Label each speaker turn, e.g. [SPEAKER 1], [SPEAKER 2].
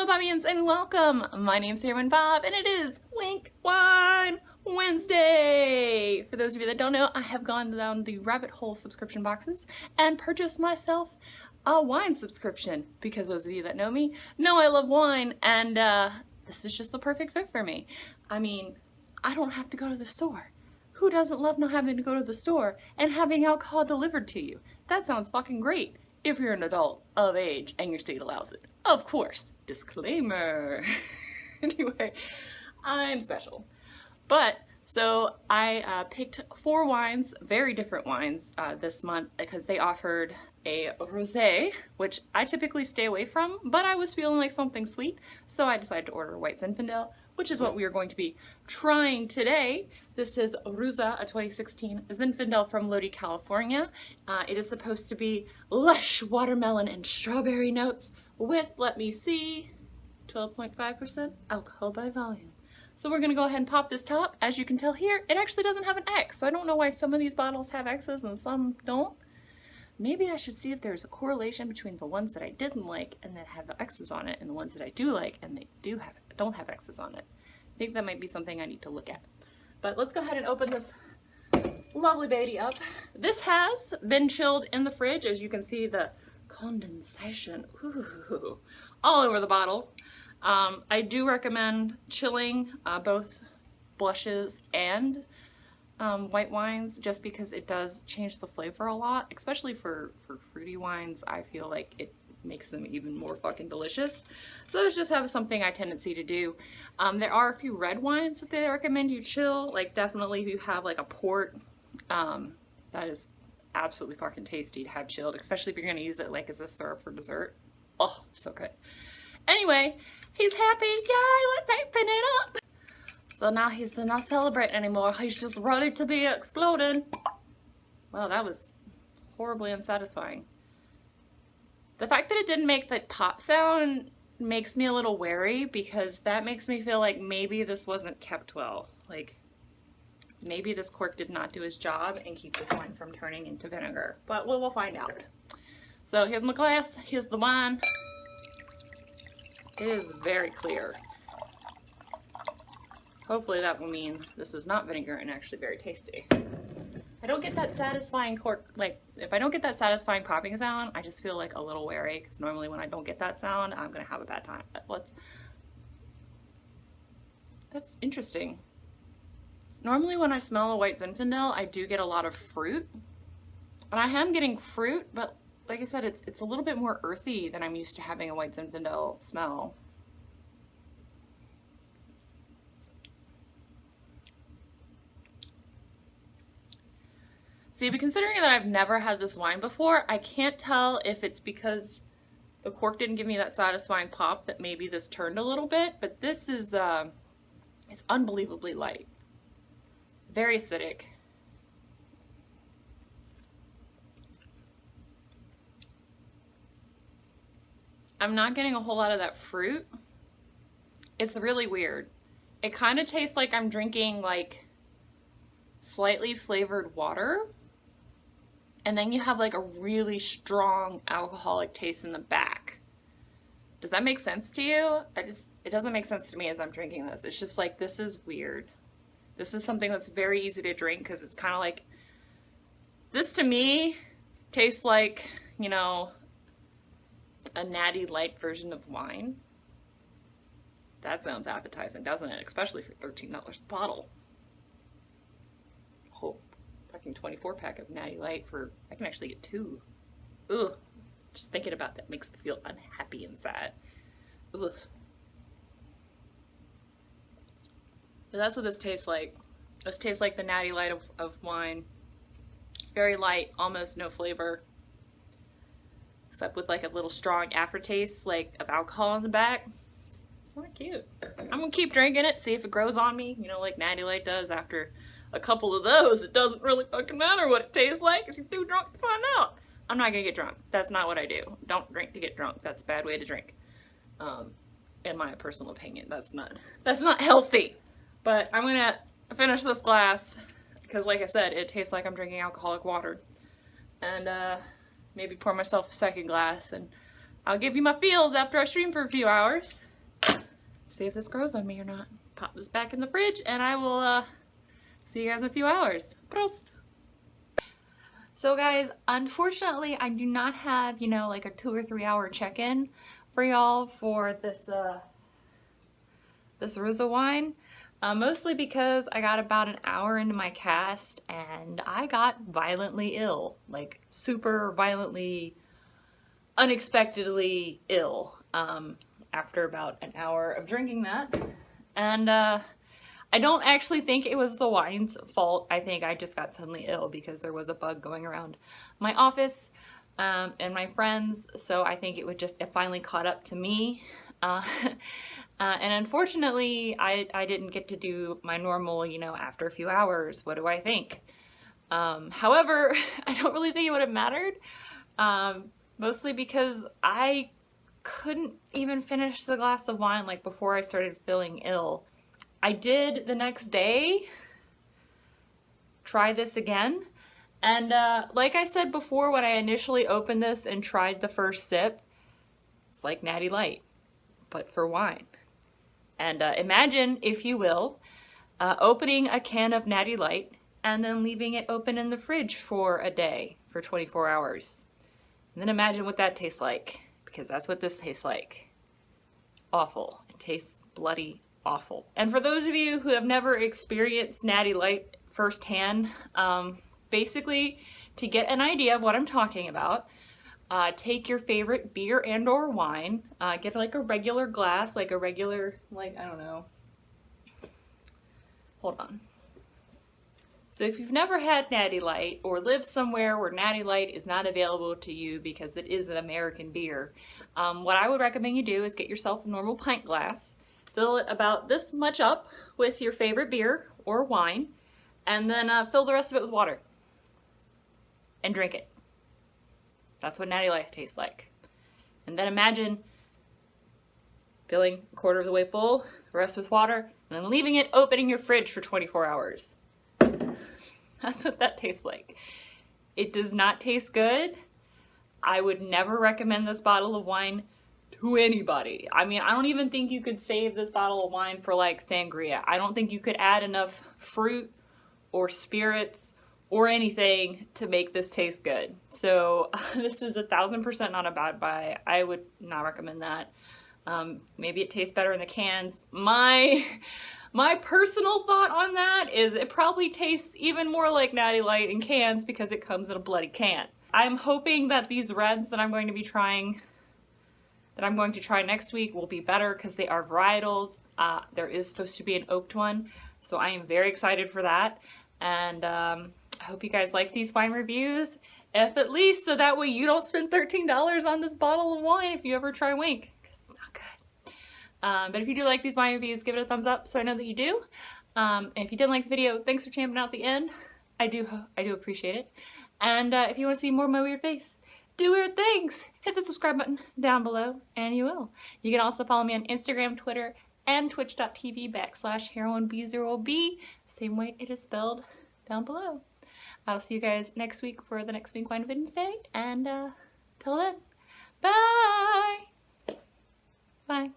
[SPEAKER 1] Hello Bobbians and welcome! My name's Heroine Bob and it is Winc Wine Wednesday! For those of you that don't know, I have gone down the rabbit hole subscription boxes and purchased myself a wine subscription because those of you that know me know I love wine and this is just the perfect fit for me. I mean, I don't have to go to the store. Who doesn't love not having to go to the store and having alcohol delivered to you? That sounds fucking great if you're an adult of age and your state allows it. Of course. Disclaimer. Anyway, I'm special. But, so I picked 4 wines, very different wines this month because they offered a rosé, which I typically stay away from, but I was feeling like something sweet, so I decided to order a white Zinfandel, which is what we are going to be trying today. This is Ruza, a 2016 Zinfandel from Lodi, California. It is supposed to be lush watermelon and strawberry notes with, let me see, 12.5% alcohol by volume. So we're gonna go ahead and pop this top. As you can tell here, it actually doesn't have an X, so I don't know why some of these bottles have X's and some don't. Maybe I should see if there's a correlation between the ones that I didn't like and that have X's on it and the ones that I do like and they don't have X's on it. I think that might be something I need to look at. But let's go ahead and open this lovely baby up. This has been chilled in the fridge. As you can see, the condensation all over the bottle. I do recommend chilling both blushes and white wines just because it does change the flavor a lot, especially for fruity wines. I feel like it makes them even more fucking delicious. So there's just have something I tendency to do. There are a few red wines that they recommend you chill, like definitely if you have like a port, that is absolutely fucking tasty to have chilled, especially if you're gonna use it like as a syrup for dessert. Oh, so good. Anyway, he's happy, yay, let's open it up. So now he's not celebrating anymore, he's just ready to be exploded. Wow, that was horribly unsatisfying. The fact that it didn't make the pop sound makes me a little wary because that makes me feel like maybe this wasn't kept well. Like, maybe this cork did not do his job and keep this wine from turning into vinegar. But we'll find out. So here's my glass, here's the wine. It is very clear. Hopefully that will mean this is not vinegar and actually very tasty. I don't get that satisfying cork, like if I don't get that satisfying popping sound, I just feel like a little wary because normally when I don't get that sound, I'm gonna have a bad time. That's interesting. Normally when I smell a white Zinfandel, I do get a lot of fruit. And I am getting fruit, but like I said, it's a little bit more earthy than I'm used to having a white Zinfandel smell. See, but considering that I've never had this wine before, I can't tell if it's because the cork didn't give me that satisfying pop that maybe this turned a little bit, but this is, it's unbelievably light. Very acidic. I'm not getting a whole lot of that fruit. It's really weird. It kind of tastes like I'm drinking like slightly flavored water. And then you have like a really strong alcoholic taste in the back. Does that make sense to you? It doesn't make sense to me as I'm drinking this. It's just like, this is weird. This is something that's very easy to drink because it's kind of like, this to me tastes like, you know, a natty light version of wine. That sounds appetizing, doesn't it? Especially for $13 a bottle. Whole fucking 24 pack of natty light for, I can actually get 2. Ugh. Just thinking about that makes me feel unhappy inside. Ugh. But that's what this tastes like. This tastes like the natty light of wine. Very light, almost no flavor. Except with like a little strong aftertaste, like of alcohol in the back. It's not cute. I'm gonna keep drinking it, see if it grows on me, you know, like natty light does. After a couple of those, it doesn't really fucking matter what it tastes like because you're too drunk to find out. I'm not gonna get drunk. That's not what I do. Don't drink to get drunk. That's a bad way to drink. In my personal opinion, that's not healthy. But I'm gonna finish this glass because, like I said, it tastes like I'm drinking alcoholic water. And maybe pour myself a second glass, and I'll give you my feels after I stream for a few hours. see if this grows on me or not. Pop this back in the fridge and I will see you guys in a few hours. Prost! So guys, unfortunately I do not have, you know, like a 2 or 3 hour check-in for y'all for this this Rosa wine. Mostly because I got about an hour into my cast and I got violently ill, like super violently, unexpectedly ill after about an hour of drinking that. And I don't actually think it was the wine's fault. I think I just got suddenly ill because there was a bug going around my office and my friends. So I think it finally caught up to me. And unfortunately, I didn't get to do my normal, you know, after a few hours, what do I think? However, I don't really think it would have mattered, mostly because I couldn't even finish the glass of wine like before I started feeling ill. I did the next day try this again, and like I said before when I initially opened this and tried the first sip, it's like Natty Light, but for wine. And imagine, if you will, opening a can of Natty Light and then leaving it open in the fridge for a day, for 24 hours. And then imagine what that tastes like, because that's what this tastes like. Awful. It tastes bloody awful. And for those of you who have never experienced Natty Light firsthand, basically, to get an idea of what I'm talking about, take your favorite beer and or wine, get like a regular glass, like a regular, like, I don't know, hold on. So if you've never had Natty Light or live somewhere where Natty Light is not available to you because it is an American beer, what I would recommend you do is get yourself a normal pint glass, fill it about this much up with your favorite beer or wine, and then fill the rest of it with water and drink it. That's what Natty Light tastes like. And then imagine filling a quarter of the way full, the rest with water, and then leaving it open in your fridge for 24 hours. That's what that tastes like. It does not taste good. I would never recommend this bottle of wine to anybody. I mean, I don't even think you could save this bottle of wine for like sangria. I don't think you could add enough fruit or spirits or anything to make this taste good. So this is 1000% not a bad buy. I would not recommend that. Maybe it tastes better in the cans. My personal thought on that is it probably tastes even more like Natty Light in cans because it comes in a bloody can. I'm hoping that these reds that I'm going to try next week will be better because they are varietals. There is supposed to be an oaked one, so I am very excited for that. And I hope you guys like these wine reviews, if at least so that way you don't spend $13 on this bottle of wine if you ever try Winc, because it's not good. But if you do like these wine reviews, give it a thumbs up so I know that you do. And if you didn't like the video, thanks for champing out the end. I do appreciate it. And if you want to see more of my weird face, do weird things, hit the subscribe button down below, and you will. You can also follow me on Instagram, Twitter, and twitch.tv/heroinb0b, same way it is spelled down below. I'll see you guys next week for the next Winc Wine Wednesday, and till then, bye! Bye.